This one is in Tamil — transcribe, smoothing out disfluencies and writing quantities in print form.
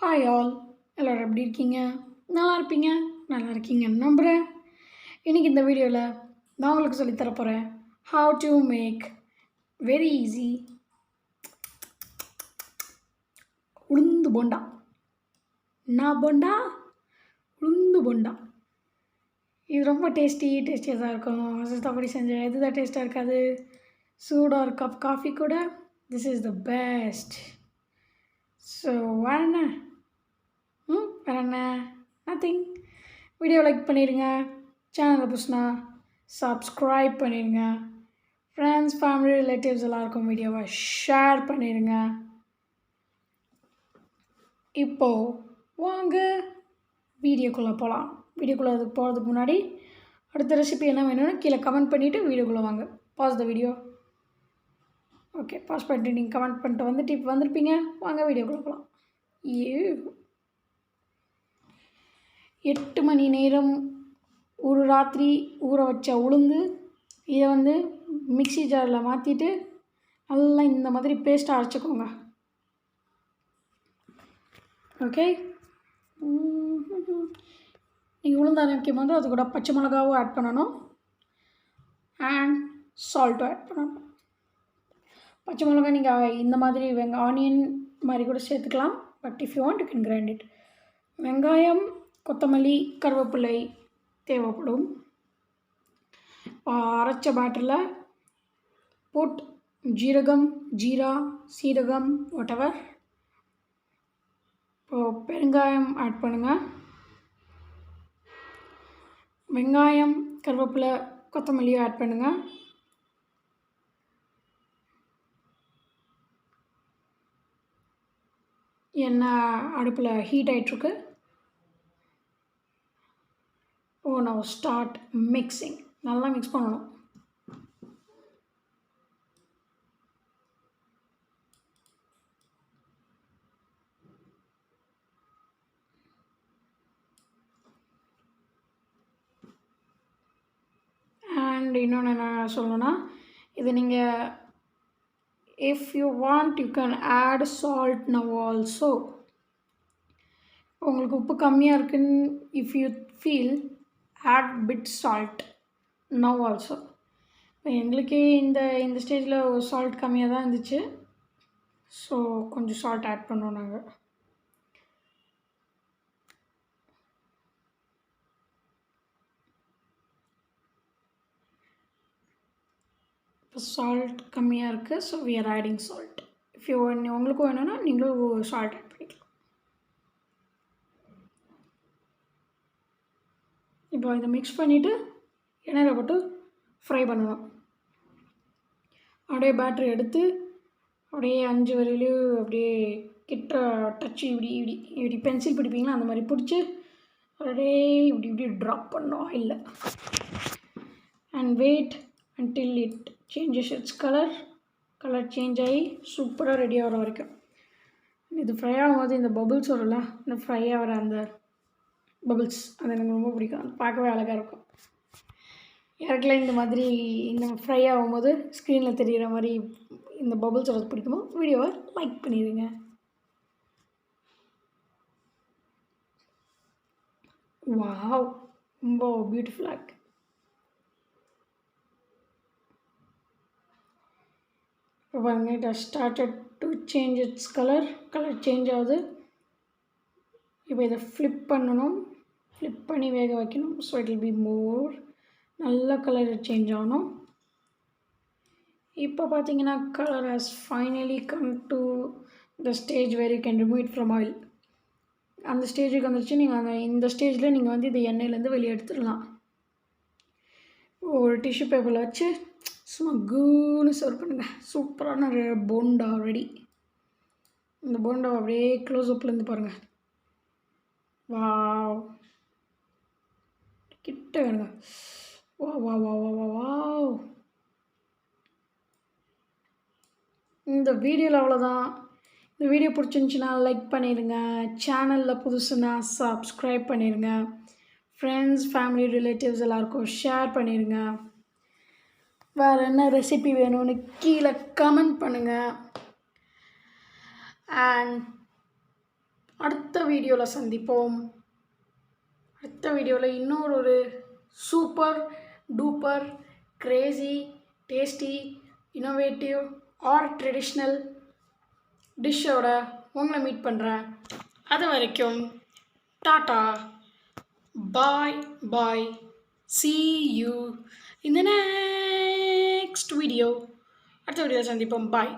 ஹாய் ஆல் எல்லோரும் எப்படி இருக்கீங்க? நல்லா இருப்பீங்க, நல்லா இருக்கீங்கன்னு நம்புகிறேன். இன்றைக்கி இந்த வீடியோவில் நான் உங்களுக்கு சொல்லித் தர போகிறேன் how to make very easy ulundu bonda. நான் போண்டா உளுந்து போண்டா. இது ரொம்ப டேஸ்டியாக தான் இருக்கும். ஹசஸ்தா அப்படி செஞ்சேன், எது தான் டேஸ்ட்டாக இருக்காது. சூடாக ஒரு கப் காஃபி கூட this is the best. So வேறு என்ன வேறு என்ன நத்திங். வீடியோ லைக் பண்ணிடுங்க, சேனலில் புதுசுனா சப்ஸ்கிரைப் பண்ணிடுங்க, ஃப்ரெண்ட்ஸ் ஃபேமிலி ரிலேட்டிவ்ஸ் எல்லாருக்கும் வீடியோவை ஷேர் பண்ணிடுங்க. இப்போது வாங்க வீடியோக்குள்ளே போகலாம். வீடியோக்குள்ளே போகிறதுக்கு முன்னாடி அடுத்த ரெசிபி என்ன வேணும்னு கீழே கமெண்ட் பண்ணிவிட்டு வீடியோக்குள்ளே வாங்க. Pass the video. Okay, pass பண்ணிட்டு நீங்கள் கமெண்ட் பண்ணிட்டு வந்துட்டு இப்போ வந்திருப்பீங்க. வாங்க வீடியோக்குள்ளே போகலாம். 8 மணி நேரம் ஒரு ராத்திரி ஊற வச்ச உளுந்து, இதை வந்து மிக்ஸி ஜாரில் மாற்றிட்டு நல்லா இந்த மாதிரி பேஸ்ட்டாக அரைச்சிக்கோங்க. ஓகே, நீங்கள் உளுந்து அரைக்கும் போது அது கூட பச்சை மிளகாவும் ஆட் பண்ணணும் அண்ட் சால்ட்டும் ஆட் பண்ணணும். பச்சை மிளகா நீங்கள் இந்த மாதிரி ஆனியன் மாதிரி கூட சேர்த்துக்கலாம், but if you want you can grind it. வெங்காயம், கொத்தமல்லி, கருவேப்பிலை தேவைப்படும். அரைச்ச பேட்டரில் போட் ஜீரகம், ஜீரா, சீரகம் வாட்டெவர். இப்போது பெருங்காயம் ஆட் பண்ணுங்கள். வெங்காயம், கருவேப்பிலை, கொத்தமல்லியும் ஆட் பண்ணுங்கள். எண்ணெய் அடுப்பில் ஹீட் ஆகிட்ருக்கு. now start mixing. நல்லா மிக்ஸ் பண்ணணும். அண்ட் இன்னொன்று என்ன சொல்லணும்னா, இது நீங்கள் if you want you can add salt now also. உங்களுக்கு உப்பு கம்மியாக இருக்குன்னு if you feel add bit salt now also. இப்போ எங்களுக்கே இந்த ஸ்டேஜில் சால்ட் கம்மியாக தான் இருந்துச்சு, ஸோ கொஞ்சம் சால்ட் ஆட் பண்ணோம் நாங்கள். இப்போ சால்ட் கம்மியாக இருக்குது, so we are adding salt. if you உங்களுக்கும் வேணும்னா நீங்களும் சால்ட் ஆட் பண்ணிக்கலாம். இப்போ இதை மிக்ஸ் பண்ணிவிட்டு எண்ணெயில் போட்டு ஃப்ரை பண்ணணும். அப்படியே பேட்டரி எடுத்து அப்படியே 5 வரையிலையும் அப்படியே கிட்ட டச்சு இப்படி பென்சில் பிடிப்பீங்களா அந்த மாதிரி பிடிச்சி அப்படியே இப்படி ட்ராப் பண்ணோம் ஆயிலில். And wait until it changes its colour change ஆகி சூப்பராக ரெடி ஆகிற வரைக்கும். இது ஃப்ரை ஆகும்போது இந்த பபுள்ஸ் வரும்ல, இந்த ஃப்ரை ஆகிற அந்த பபுள்ஸ் அது எனக்கு ரொம்ப பிடிக்கும். அது பார்க்கவே அழகாக இருக்கும். யாருக்கெல்லாம் இந்த மாதிரி இந்த ஃப்ரை ஆகும்போது ஸ்க்ரீனில் தெரிகிற மாதிரி இந்த பபுள்ஸ் வரது பிடிக்குமோ வீடியோவை லைக் பண்ணிடுங்க. வாவ், ரொம்ப பியூட்டிஃபுல்லாக இருக்குது. இப்போ பாருங்கள், it has started to change its colour change ஆகுது. இப்போ இதை ஃப்ளிப் பண்ணணும், ஃப்ளிப் பண்ணி வேக வைக்கணும். So it will be more நல்ல கலர் சேஞ்ச் ஆகணும். இப்போ பார்த்தீங்கன்னா colour has finally come to the stage where you can remove it from oil. அந்த ஸ்டேஜுக்கு வந்துருச்சு. நீங்கள் இந்த ஸ்டேஜில் நீங்கள் வந்து இது எண்ணெயிலேருந்து வெளியே எடுத்துடலாம். ஒரு டிஷ்யூ பேப்பரில் வச்சு சும்மா கூன்னு சர்வ் பண்ணுங்கள். சூப்பரான போண்டா ரெடி. இந்த போண்டாவை அப்படியே க்ளோஸ்அப்லேருந்து பாருங்கள். வாவ், கிட்ட வேணுங்க. வா வா வா வா வா வாவ். இந்த வீடியோவில் அவ்வளோதான். இந்த வீடியோ பிடிச்சிருந்துச்சின்னா லைக் பண்ணிடுங்க, சேனலில் புதுசுன்னா சப்ஸ்கிரைப் பண்ணிடுங்க, ஃப்ரெண்ட்ஸ் ஃபேமிலி ரிலேட்டிவ்ஸ் எல்லாருக்கும் ஷேர் பண்ணிடுங்க. வேறு என்ன ரெசிபி வேணும்னு கீழே கமெண்ட் பண்ணுங்கள். அண்ட் அடுத்த வீடியோவில் சந்திப்போம். அடுத்த வீடியோவில் இன்னொரு super duper crazy tasty innovative or traditional டிஷ்ஷோட உங்களை மீட் பண்ணுறேன். அது வரைக்கும் tata, bye bye, see you in the next video. அடுத்த வீடியோவில் சந்திப்போம். பாய்.